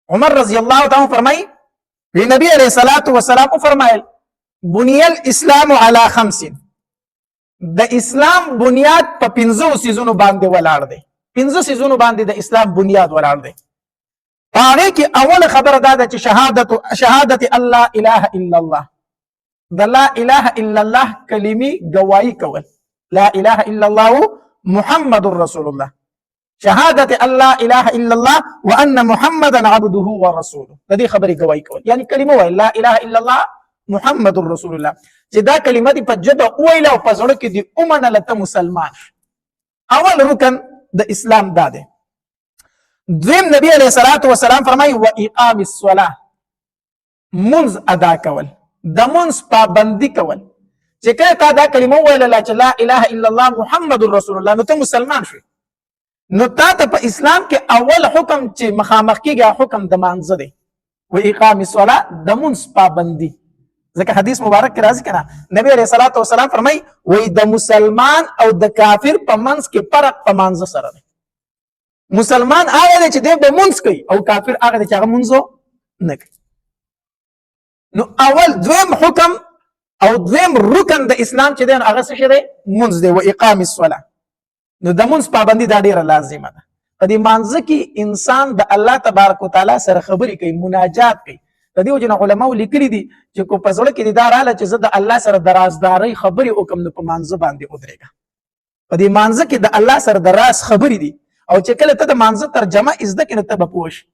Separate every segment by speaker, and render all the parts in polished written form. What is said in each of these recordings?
Speaker 1: عمر رضی الله تعالی فرمای نبی علیہ الصلوۃ والسلام فرمایل بنی الاسلام علی خمس د اسلام بنیاد په 5 سيزونو باندې ولاړ دی 5 سيزونو باندې د اسلام بنیاد ولاړ دی هغه کې اول خبره دا ده چې شهادت الله اله الا الله د لا اله الا الله کلمې گواہی کول لا اله الا الله محمد رسول الله شهادت الله اله الا الله وان محمدا عبده ورسوله د دې خبرې گواہی کول یعنی کلمه وای لا اله الا الله محمد رسول الله چې دا کلمه دی په جبه ویل او په زړه کې دی اومنه ته مسلمان اول رکن د اسلام دا دی دویم نبی علیہ الصلوۃ والسلام فرمای و اقام الصلاه منز ادا کول د منز پابندی کول چې کله تا دا کلمه ویل چې لا اله الا الله محمد رسول الله نو ته مسلمان شوی نو تا ته په اسلام کې اول حکم چې مخامخ کېږي حکم د مانځه دی و اقام الصلاه د منز پابندی ځکه حدیث مبارک کې راځي کنه نبی علیہ الصلوۃ والسلام فرمای وای د مسلمان او د کافر په منځ کې فرق په مانځه سره دی مسلمان هغه چې د منځ کوي او کافر هغه چې هغه منځو نه کوي نو اول دویم حکم او دویم رکن د اسلام چې دی هغه څه شی دی منځ دی و اقام الصلاه نو د منځ پابندي دا ډیره لازمه ده په دې منځ کې انسان د الله تبارک وتعالى سره خبرې کوي مناجات کوي د دې وجه علماء لیکلي دي چې کو په ځل کې دا رااله چې زه د الله سره د رازدارۍ خبرې وکم نو په منځ باندې ودرېږه په دې منځ کې د الله سره د راز خبرې دي او چې کله ته د منځ ترجمه زده کړې ته به پوه شې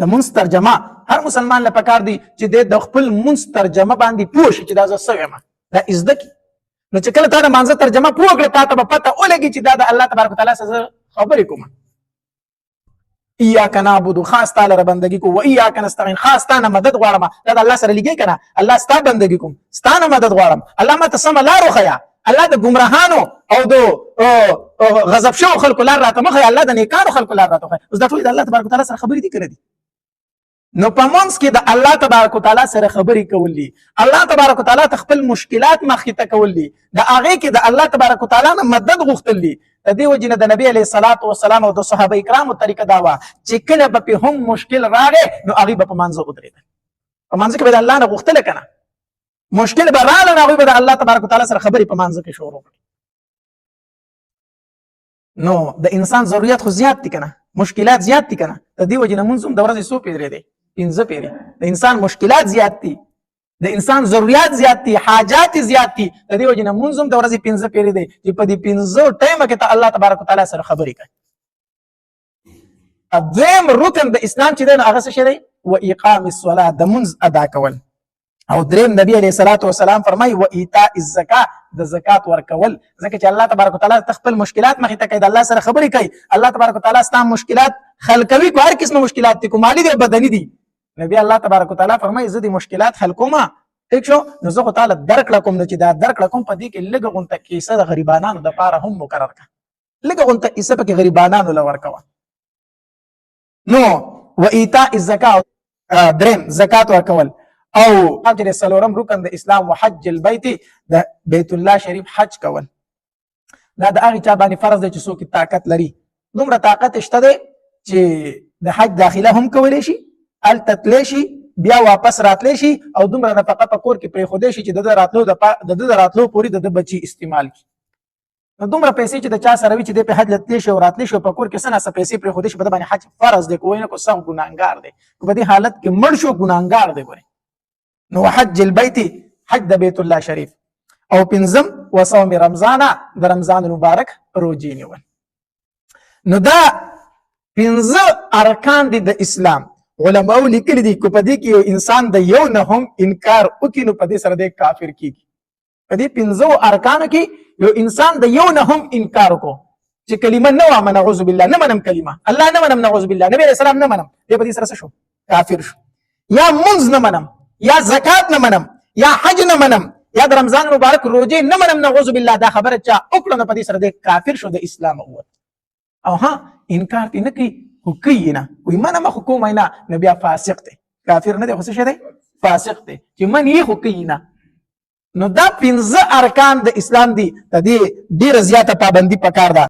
Speaker 1: د منځ ترجمه هر مسلمان له پکار دی چې د خپل منځ ترجمه باندې پوه شي چې دا زه څه وایم دا زده کړې نو چې کله ته د منځ ترجمه پوه کړې تا ته به پته ولګي چې دا د الله تبارک وتعالى سره خبرې کوم ایاک نعبد خاص تعالی ر بندگی کو و ایاک نستعين خاص تعالی مدد غواړم دا الله سره لګي کنه الله ستا بندگی کوم ستانه مدد غواړم الله ماته سم لار خیا الله د گمراهانو او د غضب شو خلق لار راته مخه الله د نیکانو خلق لار راته مخه اوس دا ټول د الله تبارک وتعالى سره خبرې دي کړې دي نو په منځ کې د الله تبارک وتعالى سره خبرې کول دي الله تبارک وتعالى خپل مشکلات مخې ته کول دي د هغه کې د الله تبارک وتعالى نه مدد غوښتل دي د دې وجنه د نبی علیہ الصلوۃ والسلام او د صحابه کرامو طریقه دا و چې کله به هم مشکل راغی نو هغه په منځ ودرېدل په منځ کې به الله نه غوښتل کنه مشکل به راغله نو هغه به د الله تبارک وتعالى سره خبرې په منځ کې شروع کړي نو د انسان ضرورت خو زیات دي کنه مشکلات زیات دي کنه د دې وجنه مونږ هم د ورځې سو پیری دي 15 پیری د انسان مشکلات زیات دي د انسان ضرورت زیات دي حاجات زیات دي د دې وجنه مونږ هم د ورځې 15 پیری دي چې په دې 15 ټایم کې ته الله تبارک وتعالى سره خبرې کوي اذم رکن د اسلام چې دا هغه څه شری و اقام الصلاه د منځ ادا کول او دریم نبی علیہ الصلوۃ والسلام فرمای و ایتاء الزکات د زکات ورکول ځکه چې الله تبارک وتعالى خپل مشکلات مخې ته کوي د الله سره خبرې کوي الله تبارک وتعالى ستاسو مشکلات حل کوي کو هر قسم مشکلات دي کومالي دي بدني دي نبی الله تبارک وتعالى فرمای زه دې مشکلات حل کوم ٹھیک شو نو زه تعالی درک لکم چې دا درک لکم په دې کې لږ غونټه کیسه د غریبانو د پاره هم مقرر کا لږ غونټه کیسه په غریبانو لور کوا نو و ایتاء الزکات دریم زکات ورکول او اجر سلورم رکن د اسلام وحج البيت د بیت الله شریف حج کول دا د هغه چا باندې فرض دی چې څوک طاقت لري دومره طاقت شته دی چې د حج داخله هم کولی شي ال تتلی شي بیا واپس راتلی شي او دومره نفقه په کور کې پرې خوده شي چې د راتلو پوری د بچي استعمال کی نو دومره پیسې چې د چا سره وي چې د په حج لتلی شي او راتلی شي په کور کې سنه پیسې پرې خوده شي په باندې حج فرض دی کوی نه کو سم ګناګار دی په دې حالت کې مړ شو ګناګار دی ګوري نو حج البيت حج د بیت الله شریف او پنځم وصوم رمضان د رمضان مبارک روزي نیول نو دا پنځه ارکان دي د اسلام علماء لیکلي دي کو په دې کې یو انسان د یو نه هم انکار وکړي نو په دې سره د کافر کیږي په دې پنځه ارکان کې یو انسان د یو نه هم انکار وکړي چې کلمه نه و من اعوذ بالله نه منم کلمه الله نه منم نعوذ بالله نبی رسول الله نه منم دې په دې سره شو کافر شو یا منځ نه منم یا زکات نه منم یا حج نه منم یا د رمضان مبارک روزه نه منم نعوذ بالله دا خبره چا وکړه نو په دې سره د کافر شو د اسلام او ها انکار نه کوي خو کوي نه وي منم خو کوم نه نبي فاسق دی کافر نه دی خو څه دی فاسق دی چې من یې خو کوي نه نو دا 15 ارکان د اسلام دي د دې ډیره زیاته پابندي پکار ده